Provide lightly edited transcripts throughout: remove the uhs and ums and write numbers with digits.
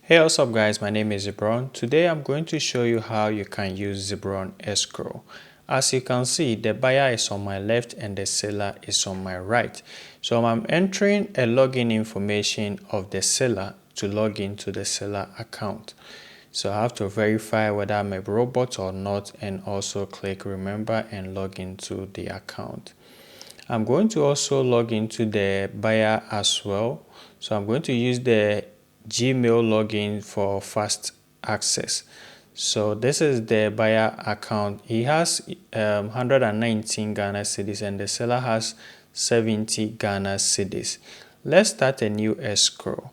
Hey, what's up guys, my name is Zebroon. Today I'm going to show you how you can use Zebroon Escrow. As you can see, the buyer is on my left and the seller is on my right. So I'm entering a login information of the seller to log into the seller account. So I have to verify whether I'm a robot or not and also click remember and log into the account. I'm going to also log into the buyer as well. So I'm going to use the Gmail login for fast access. So this is the buyer account. He has 119 Ghana cedis and the seller has 70 Ghana cedis. Let's start a new escrow.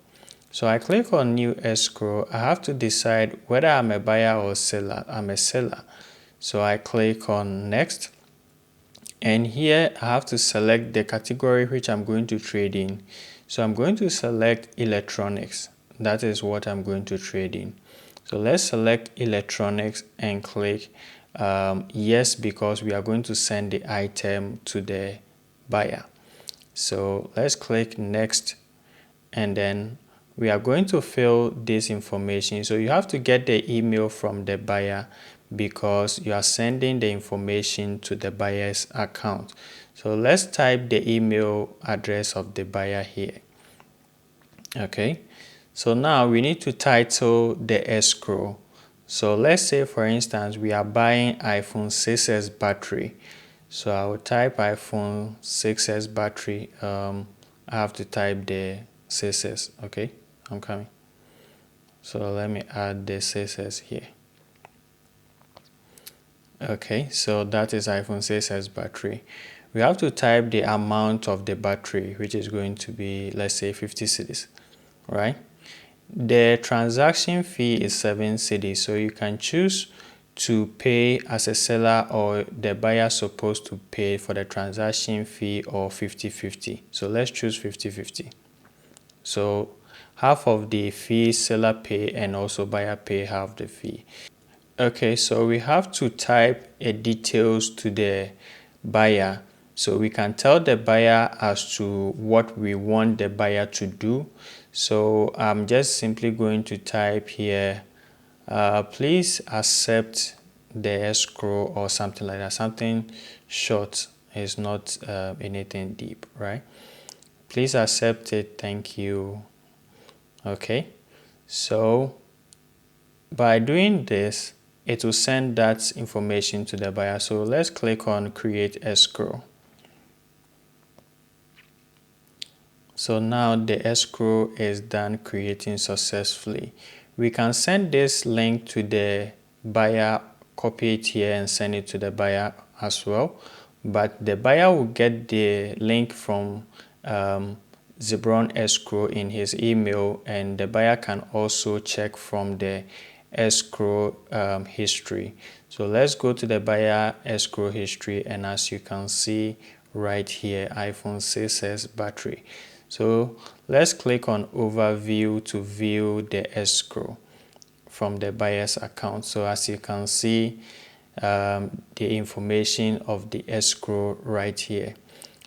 So I click on new escrow. I have to decide whether I'm a buyer or seller. I'm a seller. So I click on next. And here I have to select the category which I'm going to trade in. So I'm going to select electronics. That is what I'm going to trade in. So let's select electronics and click yes, because we are going to send the item to the buyer. So let's click next, and then we are going to fill this information. So you have to get the email from the buyer because you are sending the information to the buyer's account. So let's type the email address of the buyer here. Okay, so now we need to title the escrow. So let's say for instance we are buying iPhone 6s battery. So I will type iPhone 6s battery. I have to type the 6s. Okay, I'm coming. So let me add the 6s here. Okay, so that is iPhone 6s battery. We have to type the amount of the battery, which is going to be, let's say, 50 cedis, right? The transaction fee is 7 cedis, so you can choose to pay as a seller or the buyer supposed to pay for the transaction fee or 50-50. So let's choose 50-50. So half of the fee seller pay and also buyer pay half the fee. Okay, so we have to type a details to the buyer. So we can tell the buyer as to what we want the buyer to do. So I'm just simply going to type here, please accept the escrow or something like that. Something short, is not anything deep, right? Please accept it, thank you. Okay, so by doing this, it will send that information to the buyer. So let's click on create escrow. So now the escrow is done creating successfully. We can send this link to the buyer, copy it here and send it to the buyer as well. But the buyer will get the link from Zebroon Escrow in his email, and the buyer can also check from the escrow history. So let's go to the buyer escrow history, and as you can see right here, iPhone 6s battery. So let's click on overview to view the escrow from the buyer's account. So as you can see, the information of the escrow right here.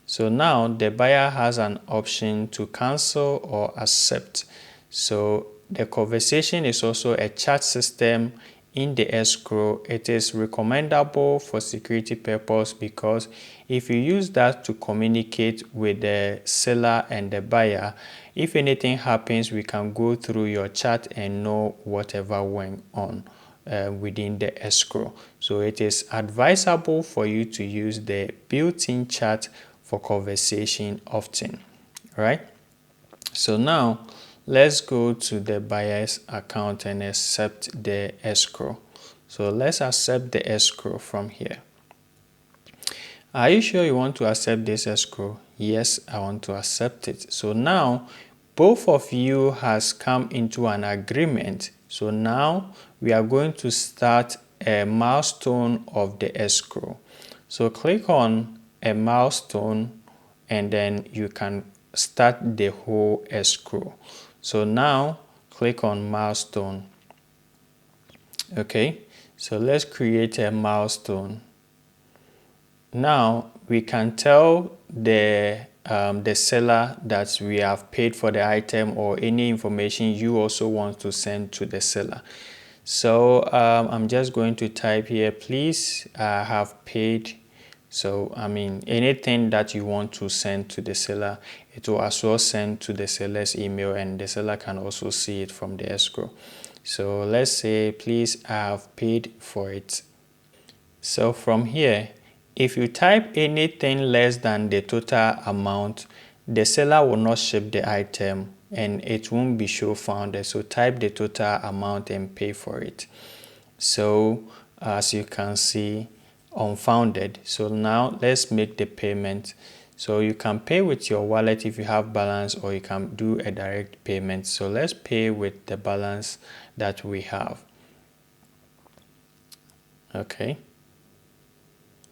So now the buyer has an option to cancel or accept. So the conversation is also a chat system in the escrow. It is recommendable for security purpose because if you use that to communicate with the seller and the buyer, if anything happens, we can go through your chat and know whatever went on within the escrow. So it is advisable for you to use the built-in chat for conversation often, right? So now let's go to the buyer's account and accept the escrow. So let's accept the escrow from here. Are you sure you want to accept this escrow? Yes, I want to accept it. So now both of you has come into an agreement. So now we are going to start a milestone of the escrow. So click on a milestone and then you can start the whole escrow. So now click on milestone. Okay, so let's create a milestone. Now we can tell the the seller that we have paid for the item or any information you also want to send to the seller. So I'm just going to type here, please, I have paid. So I mean, anything that you want to send to the seller, it will as well send to the seller's email, and the seller can also see it from the escrow. So let's say, please, I have paid for it. So from here, if you type anything less than the total amount, the seller will not ship the item and it won't be show founded. So type the total amount and pay for it. So as you can see, unfounded. So now let's make the payment. So you can pay with your wallet if you have balance, or you can do a direct payment. So let's pay with the balance that we have. Okay.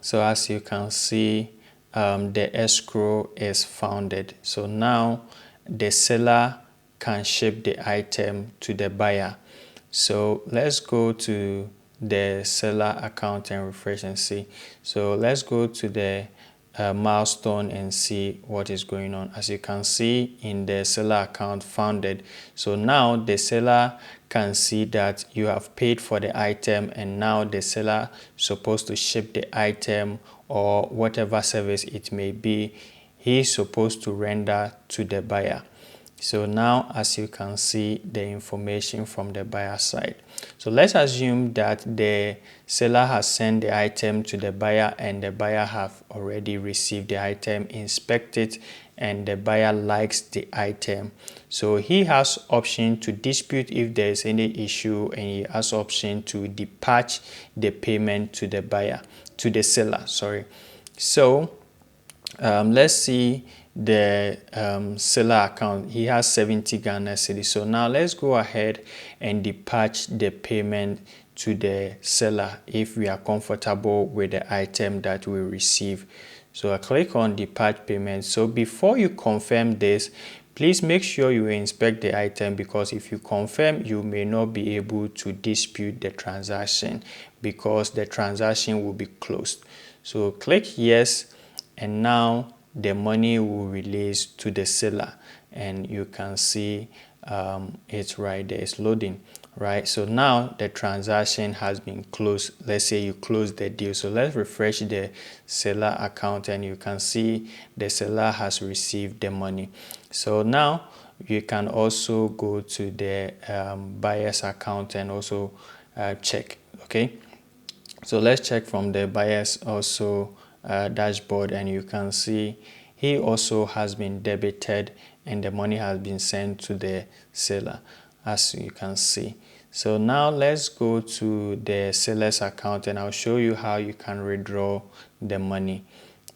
So as you can see, the escrow is founded. So now the seller can ship the item to the buyer. So let's go to the seller account and refresh and see. So let's go to the milestone and see what is going on. As you can see in the seller account founded, so now the seller can see that you have paid for the item, and now the seller is supposed to ship the item or whatever service it may be, he's supposed to render to the buyer. So now, as you can see, the information from the buyer side. So let's assume that the seller has sent the item to the buyer and the buyer have already received the item, inspect it, and the buyer likes the item. So he has option to dispute if there is any issue, and he has option to dispatch the payment to the buyer, to the seller, sorry. So let's see the seller account. He has 70 Ghana cedis. So now let's go ahead and dispatch the payment to the seller if we are comfortable with the item that we receive. So I click on dispatch payment. So before you confirm this, please make sure you inspect the item, because if you confirm, you may not be able to dispute the transaction because the transaction will be closed. So click yes, and now the money will release to the seller, and you can see it's right there, it's loading, right? So now the transaction has been closed. Let's say you close the deal. So let's refresh the seller account, and you can see the seller has received the money. So now you can also go to the buyer's account and also check. Okay, so let's check from the buyer's also dashboard, and you can see he also has been debited and the money has been sent to the seller, as you can see. So now let's go to the seller's account, and I'll show you how you can withdraw the money.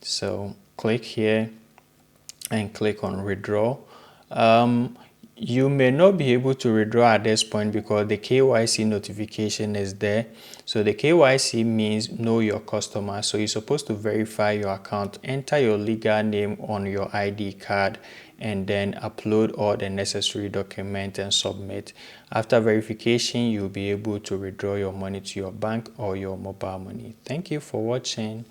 So click here and click on withdraw. You may not be able to withdraw at this point because the KYC notification is there. So the KYC means know your customer. So you're supposed to verify your account, enter your legal name on your ID card, and then upload all the necessary documents and submit. After verification, you'll be able to withdraw your money to your bank or your mobile money. Thank you for watching.